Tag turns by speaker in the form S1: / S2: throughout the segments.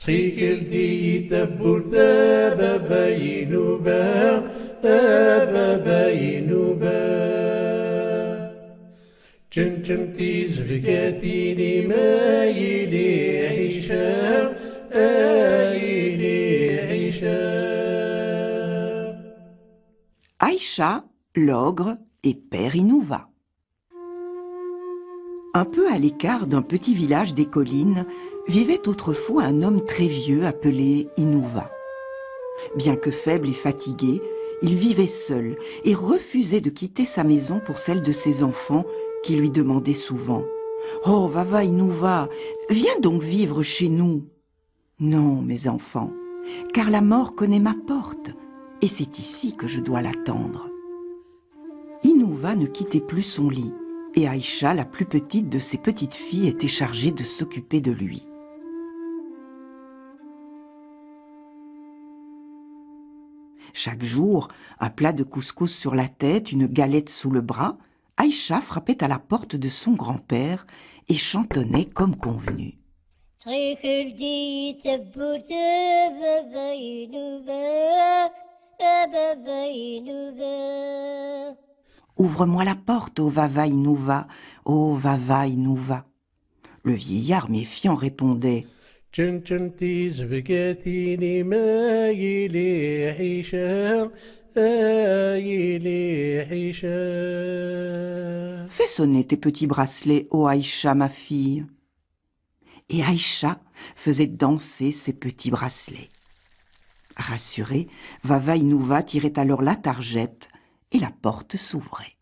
S1: Trikildi taburta babayinuba, babayinuba. Chenchemti zvekatini maïli aisha, aïli aisha.
S2: Aïcha, l'ogre et Père Inouva. Un peu à l'écart d'un petit village des collines, vivait autrefois un homme très vieux appelé Inouva. Bien que faible et fatigué, il vivait seul et refusait de quitter sa maison pour celle de ses enfants qui lui demandaient souvent « Oh, va, Inouva, viens donc vivre chez nous !»« Non, mes enfants, car la mort connaît ma porte et c'est ici que je dois l'attendre. » Inouva ne quittait plus son lit et Aïcha, la plus petite de ses petites filles, était chargée de s'occuper de lui. Chaque jour, un plat de couscous sur la tête, une galette sous le bras, Aïcha frappait à la porte de son grand-père et chantonnait comme convenu. Ouvre-moi la porte, ô Vava Inouva, ô Vava Inouva. Le vieillard méfiant répondait
S1: Chenchemti zvekatini maïli aisha, aïli aisha.
S2: Fais sonner tes petits bracelets, ô Aïcha, ma fille. Et Aïcha faisait danser ses petits bracelets. Rassurée, Vava Inouva tirait alors la targette et la porte s'ouvrait.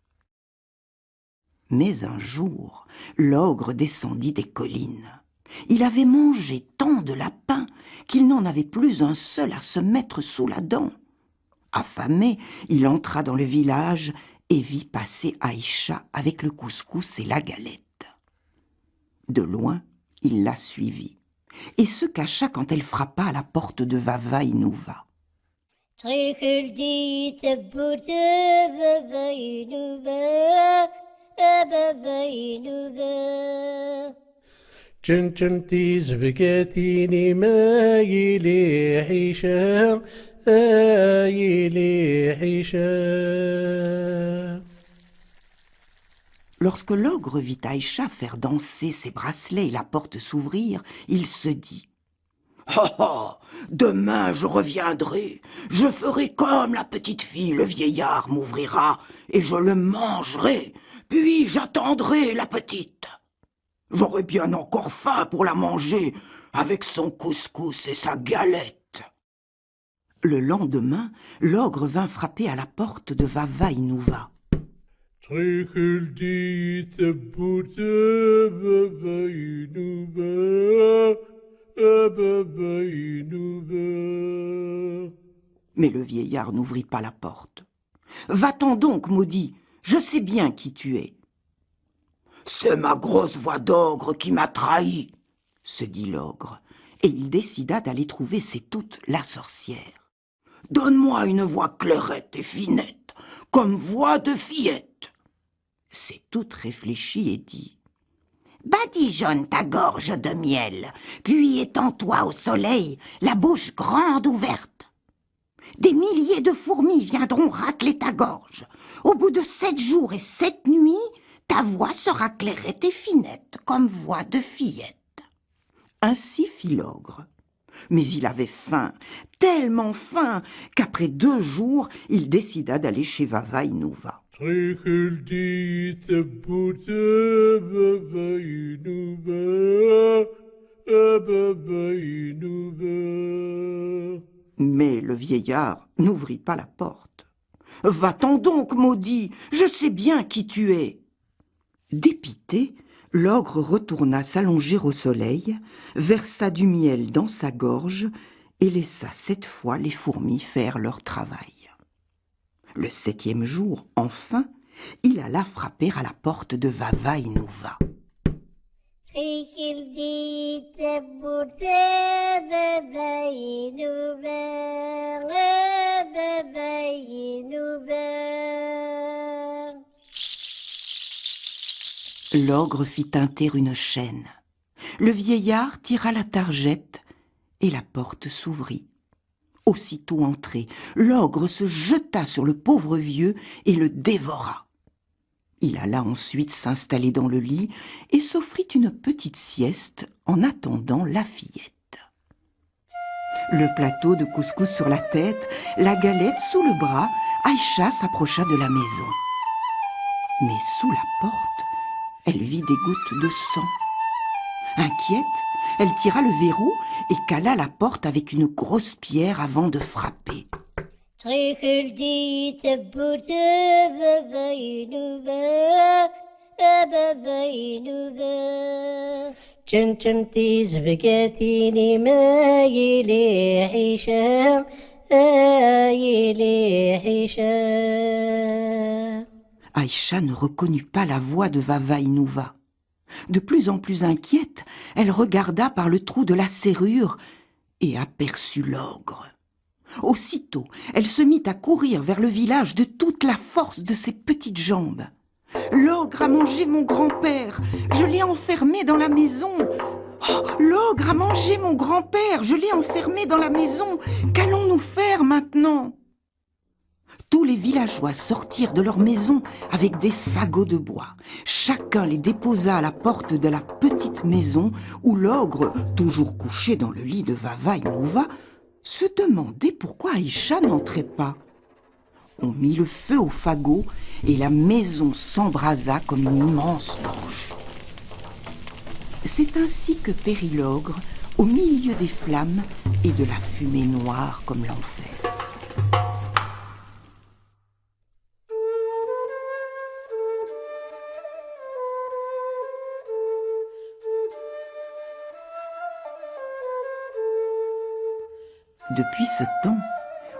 S2: Mais un jour, l'ogre descendit des collines. Il avait mangé tant de lapins qu'il n'en avait plus un seul à se mettre sous la dent. Affamé, il entra dans le village et vit passer Aïcha avec le couscous et la galette. De loin, il la suivit et se cacha quand elle frappa à la porte de Vava Inouva.
S1: Chenchemti zvekatini maïli aisha, aïli aisha.
S2: Lorsque l'ogre vit Aïcha faire danser ses bracelets et la porte s'ouvrir, il se dit « Ah, demain je reviendrai, je ferai comme la petite fille, le vieillard m'ouvrira et je le mangerai, puis j'attendrai la petite. J'aurai bien encore faim pour la manger avec son couscous et sa galette. » Le lendemain, l'ogre vint frapper à la porte de Vava Inouva.
S1: Trikildi taburta babayinuba, babayinuba.
S2: Mais le vieillard n'ouvrit pas la porte. « Va-t'en donc, maudit, je sais bien qui tu es. »« C'est ma grosse voix d'ogre qui m'a trahi, » se dit l'ogre, et il décida d'aller trouver ses toute la sorcière. « Donne-moi une voix clairette et finette, comme voix de fillette. » C'est toute réfléchie et dit « Badigeonne ta gorge de miel, puis étends-toi au soleil, la bouche grande ouverte. Des milliers de fourmis viendront racler ta gorge. Au bout de 7 jours et 7 nuits, ta voix sera clairette et finette, comme voix de fillette. » Ainsi fit l'ogre. Mais il avait faim, tellement faim, qu'après 2 jours, il décida d'aller chez Vava Inouva.
S1: Trikildi taburta babayinuba, babayinuba.
S2: Mais le vieillard n'ouvrit pas la porte. « Va-t'en donc, maudit, je sais bien qui tu es. » Dépité, l'ogre retourna s'allonger au soleil, versa du miel dans sa gorge et laissa 7 fois les fourmis faire leur travail. Le 7e jour, enfin, il alla frapper à la porte de Vava Inouva. L'ogre fit tinter une chaîne. Le vieillard tira la targette et la porte s'ouvrit. Aussitôt entré, l'ogre se jeta sur le pauvre vieux et le dévora. Il alla ensuite s'installer dans le lit et s'offrit une petite sieste en attendant la fillette. Le plateau de couscous sur la tête, la galette sous le bras, Aïcha s'approcha de la maison. Mais sous la porte, elle vit des gouttes de sang. Inquiète, elle tira le verrou et cala la porte avec une grosse pierre avant de frapper. Aïcha ne reconnut pas la voix de Vava Inouva. De plus en plus inquiète, elle regarda par le trou de la serrure et aperçut l'ogre. Aussitôt, elle se mit à courir vers le village de toute la force de ses petites jambes. « L'ogre a mangé mon grand-père, je l'ai enfermé dans la maison. Oh, l'ogre a mangé mon grand-père, je l'ai enfermé dans la maison. Qu'allons-nous faire maintenant ?» Tous les villageois sortirent de leur maison avec des fagots de bois. Chacun les déposa à la porte de la petite maison où l'ogre, toujours couché dans le lit de Vava Inouva, se demandait pourquoi Aïcha n'entrait pas. On mit le feu au fagot et la maison s'embrasa comme une immense torche. C'est ainsi que périt l'ogre au milieu des flammes et de la fumée noire comme l'enfer. Depuis ce temps,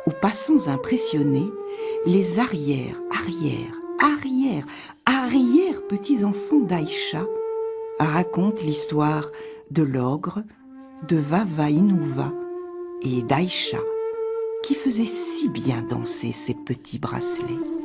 S2: aux passants impressionnés, les arrière-petits-enfants d'Aïcha racontent l'histoire de l'ogre, de Vava Inouva et d'Aïcha, qui faisait si bien danser ses petits bracelets.